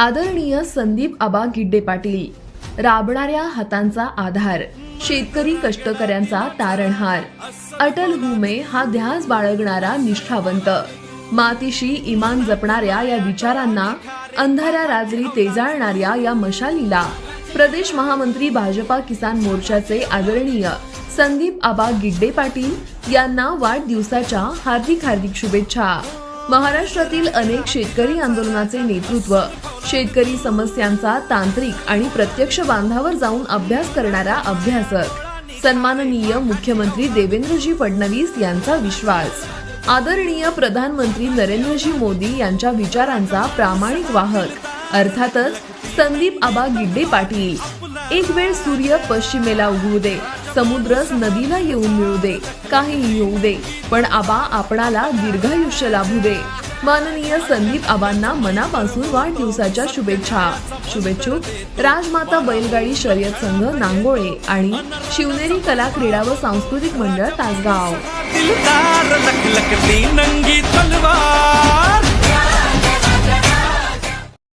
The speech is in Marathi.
आदरणीय संदीप आबा गिड्डे पाटील, राबणाऱ्या हातांचा आधार, शेतकरी कष्टकऱ्यांचा तारणहार, अटल हुमे हा ध्यास बाळगणारा निष्ठावंत, मातीशी इमान जपणाऱ्या या विचारांना, अंधाऱ्या रात्री तेजाळणाऱ्या या मशालीला प्रदेश महामंत्री भाजपा किसान मोर्चाचे आदरणीय संदीप आबा गिड्डे पाटील यांना वाढदिवसाच्या हार्दिक शुभेच्छा। महाराष्ट्रातील अनेक शेतकरी आंदोलनाचे नेतृत्व, शेतकरी समस्यांचा तांत्रिक आणि प्रत्यक्ष बांधावर जाऊन अभ्यास करणारा अभ्यासक, सन्माननीय मुख्यमंत्री देवेंद्रजी फडणवीस यांचा विश्वास, आदरणीय प्रधानमंत्री नरेंद्रजी मोदी यांच्या विचारांचा प्रामाणिक वाहक, अर्थातच संदीप आबा गिड्डे पाटील। एक वेळ सूर्य पश्चिमेला उगवू दे, समुद्रच नदीला येऊन मिळू दे, काहीही होऊ दे, पण आबा आपणाला दीर्घायुष्य लाभू दे। माननीय संदीप आबांना मनापासून वाढदिवसाच्या शुभेच्छा। शुभेच्छुक राजमाता बैलगाडी शर्यत संघ नांगोळे आणि शिवनेरी कला क्रीडा व सांस्कृतिक मंडळ तासगाव।